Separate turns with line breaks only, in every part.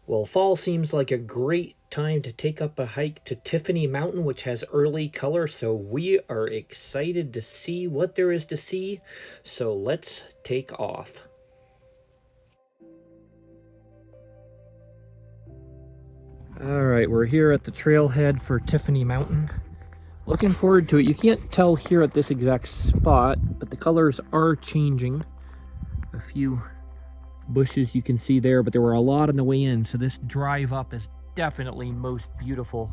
Well, fall seems like a great time to take up a hike to Tiffany Mountain, which has early color, so we are excited to see what there is to see. So let's take off. All right, we're here at the trailhead for Tiffany Mountain. Looking forward to it. You can't tell here at this exact spot, but the colors are changing. A few bushes you can see there, but there were a lot on the way in, so this drive up is definitely most beautiful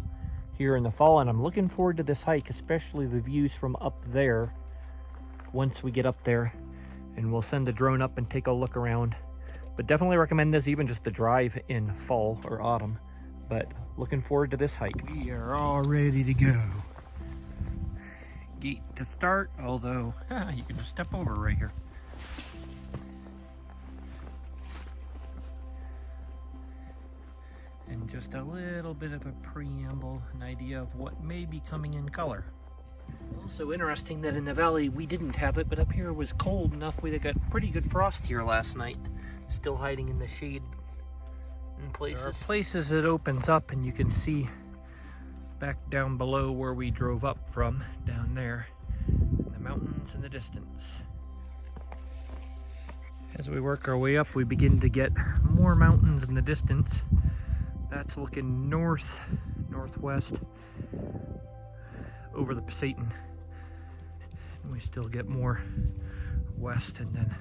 here in the fall, and I'm looking forward to this hike, especially the views from up there once we get up there, and we'll send the drone up and take a look around. But definitely recommend this, even just the drive in fall or autumn. But looking forward to this hike. We are all ready to go. Gate to start, although you can just step over right here. And just a little bit of a preamble, an idea of what may be coming in color. Also interesting that in the valley we didn't have it, but up here it was cold enough we got pretty good frost here last night. Still hiding in the shade in places. There are places it opens up and you can see back down below where we drove up from, down there, the mountains in the distance. As we work our way up, we begin to get more mountains in the distance. That's looking north, northwest, over the Pasayten. And we still get more west and then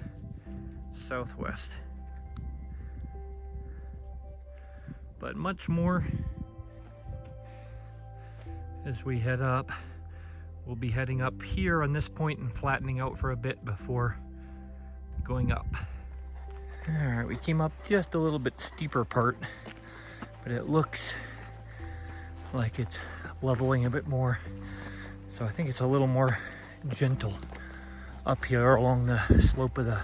southwest. But much more as we head up. We'll be heading up here on this point and flattening out for a bit before going up. All right, we came up just a little bit steeper part, but it looks like it's leveling a bit more. So I think it's a little more gentle up here along the slope of the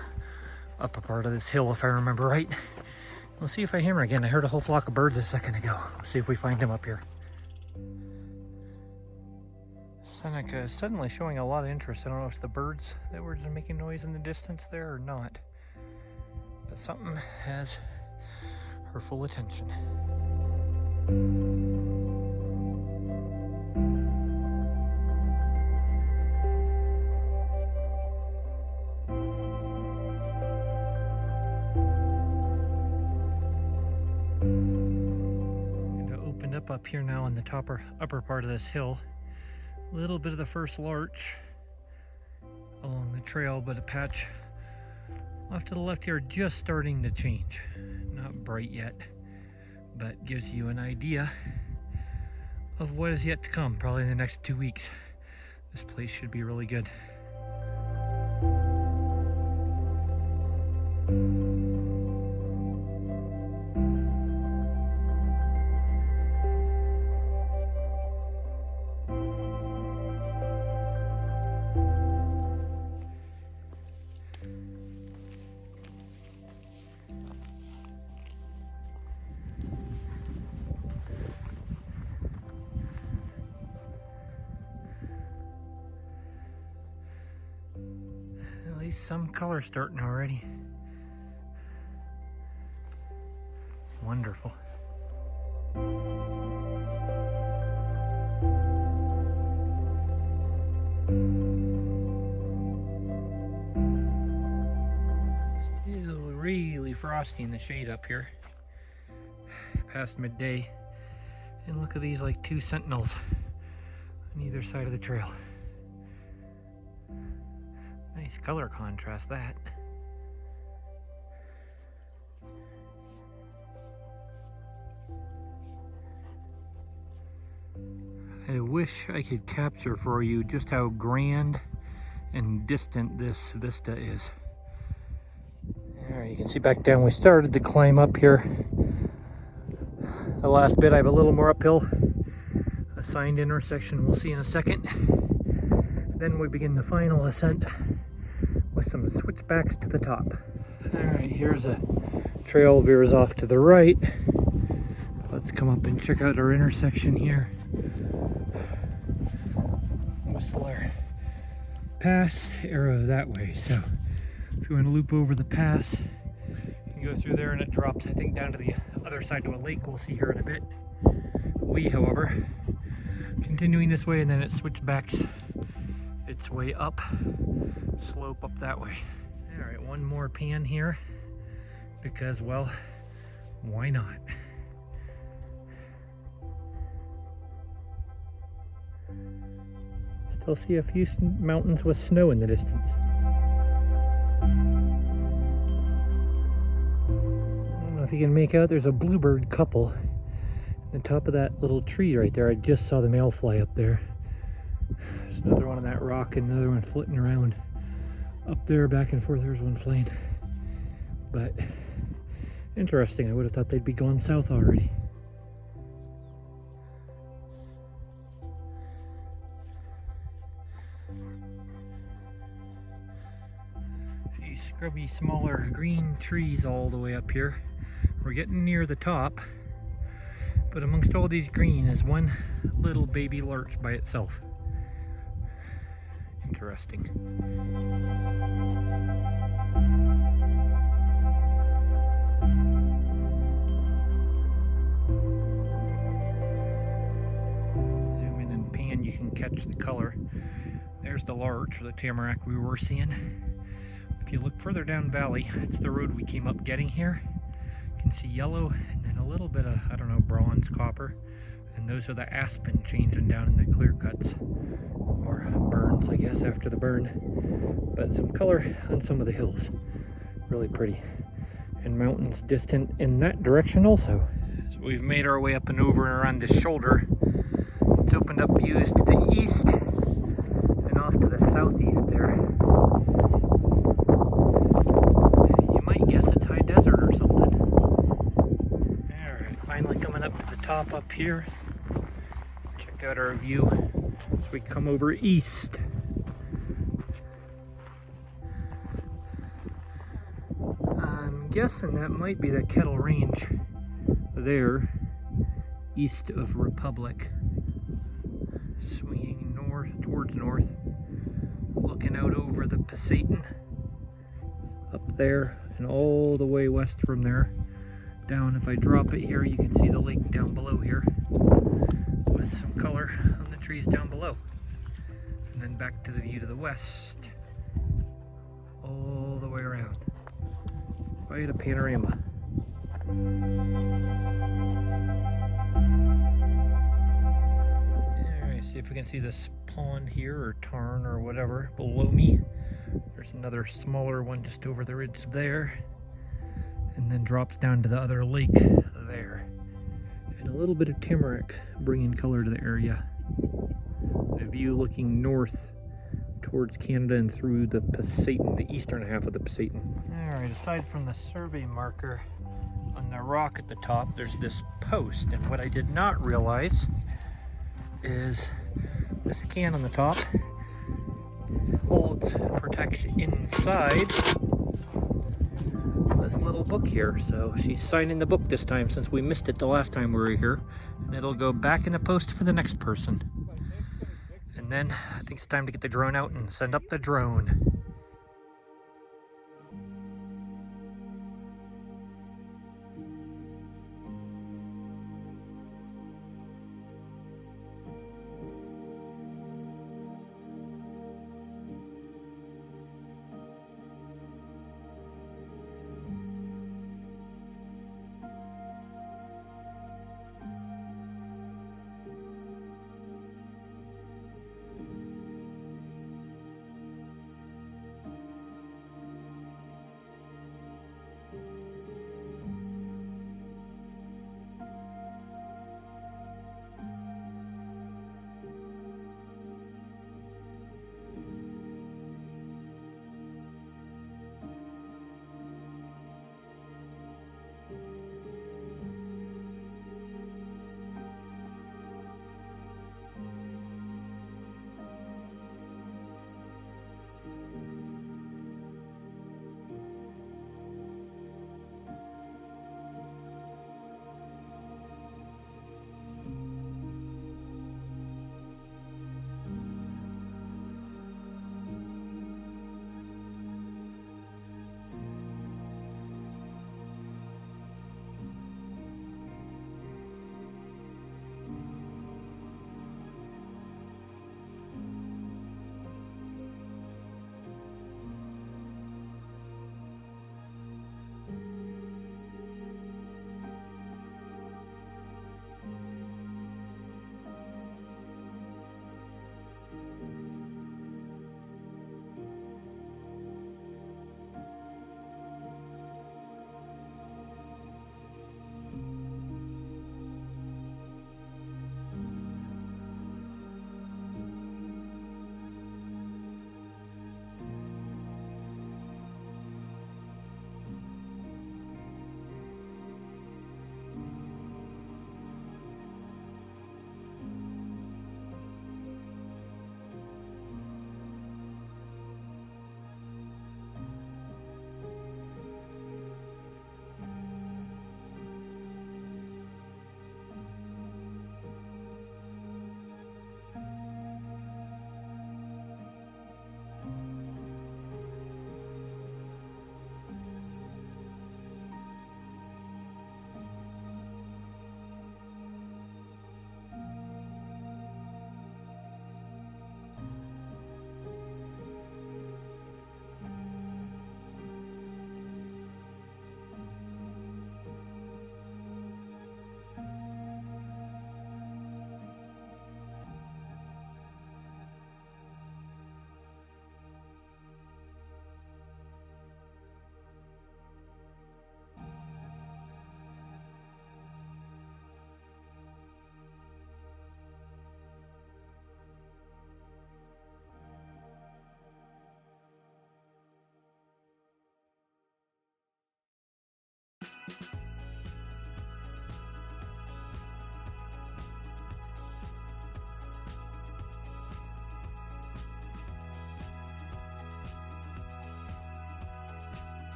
upper part of this hill, if I remember right. We'll see if I hear him again. I heard a whole flock of birds a second ago. We'll see if we find him up here. Seneca is suddenly showing a lot of interest. I don't know if it's the birds that were just making noise in the distance there or not. But something has her full attention. Up here now on the upper part of this hill. A little bit of the first larch along the trail, but a patch off to the left here just starting to change. Not bright yet, but gives you an idea of what is yet to come. Probably in the next 2 weeks. This place should be really good. At least some color starting already. Wonderful. Still really frosty in the shade up here. Past midday. And look at these, like 2 sentinels on either side of the trail. Nice color contrast, that. I wish I could capture for you just how grand and distant this vista is. Alright, you can see back down we started to climb up here. The last bit I have a little more uphill. Assigned intersection we'll see in a second. Then we begin the final ascent with some switchbacks to the top. Alright, here's a trail veers off to the right. Let's come up and check out our intersection here. Whistler Pass, arrow that way. So if you want to loop over the pass, you can go through there and it drops, I think, down to the other other side to a lake we'll see here in a bit. We, however, continuing this way, and then it switchbacks its way up, slope up that way. All right, one more pan here because, well, why not? Still see a few mountains with snow in the distance. I don't know if you can make out, there's a bluebird couple on the top of that little tree right there. I just saw the male fly up there. There's another one on that rock and another one flitting around up there, back and forth. There's one flying. But interesting, I would have thought they'd be gone south already. A few scrubby, smaller green trees all the way up here. We're getting near the top, but amongst all these green is one little baby larch by itself. Interesting. Zoom in and pan, you can catch the color. There's the larch, or the tamarack we were seeing. If you look further down valley, it's the road we came up getting here. You can see yellow and then a little bit of, I don't know, bronze, copper. And those are the aspen changing down in the clear cuts, or burns, I guess, after the burn. But some color on some of the hills. Really pretty. And mountains distant in that direction also. So we've made our way up and over and around this shoulder. It's opened up views to the east and off to the southeast there. You might guess it's high desert or something. Alright, finally coming up to the top up here. Check out our view as we come over east. I'm guessing that might be the Kettle Range there, east of Republic. Swinging north, towards north, looking out over the Pasayten, up there, and all the way west from there, down. If I drop it here, you can see the lake down below here, with some color on the trees down below. And then back to the view to the west, all the way around. Quite a panorama. Alright, see if we can see this pond here, or tarn, or whatever, below me. There's another smaller one just over the ridge there, and then drops down to the other lake there. And a little bit of tamarack bringing color to the area. The view looking north towards Canada and through the Pasayten, the eastern half of the Pasayten. Alright, aside from the survey marker on the rock at the top, there's this post, and what I did not realize is this can on the top holds, protects inside this little book here. So she's signing the book this time, since we missed it the last time we were here, and it'll go back in the post for the next person. And then I think it's time to get the drone out and send up the drone.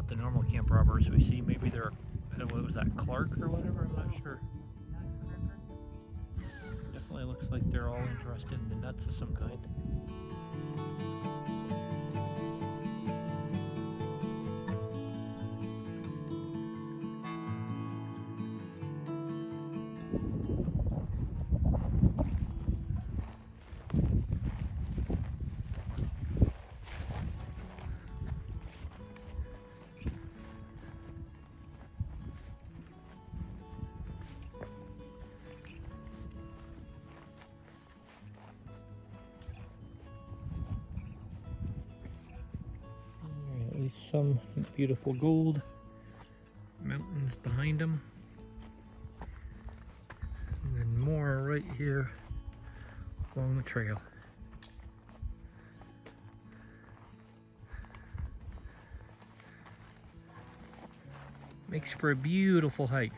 not the normal camp robbers we see. Maybe they're, what was that, Clark or whatever? I'm not sure. Definitely looks like they're all interested in the nuts of some kind. At least some beautiful gold mountains behind them, and then more right here along the trail. Makes for a beautiful hike.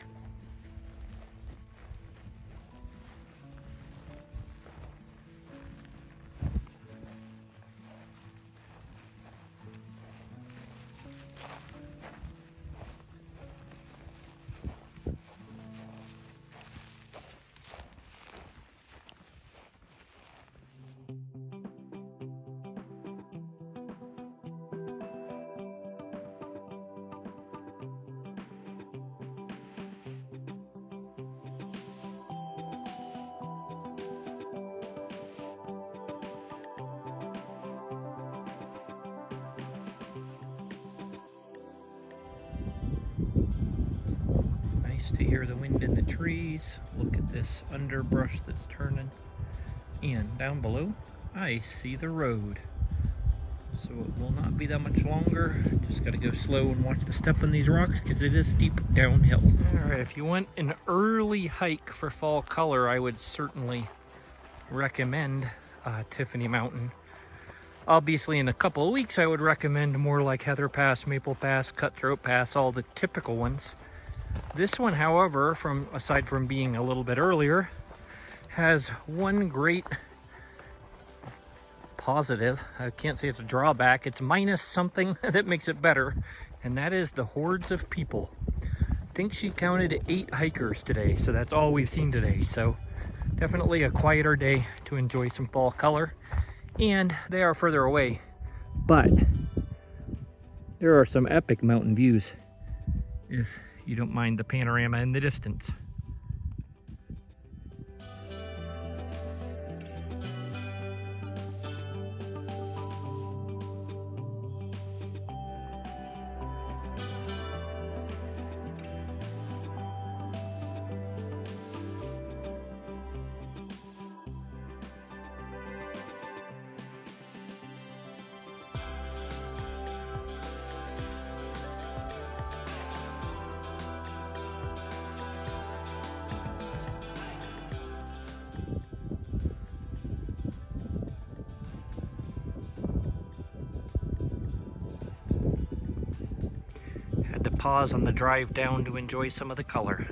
To hear the wind in the trees. Look at this underbrush that's turning, and down below I see the road, so it will not be that much longer. Just got to go slow and watch the step on these rocks because it is steep downhill. Alright, if you want an early hike for fall color, I would certainly recommend Tiffany Mountain. Obviously in a couple of weeks I would recommend more like Heather Pass, Maple Pass, Cutthroat Pass, all the typical ones. This one, however, aside from being a little bit earlier, has one great positive. I can't say it's a drawback. It's minus something that makes it better, and that is the hordes of people. I think she counted 8 hikers today, so that's all we've seen today. So definitely a quieter day to enjoy some fall color, and they are further away, but there are some epic mountain views if you don't mind the panorama in the distance. Had to pause on the drive down to enjoy some of the color.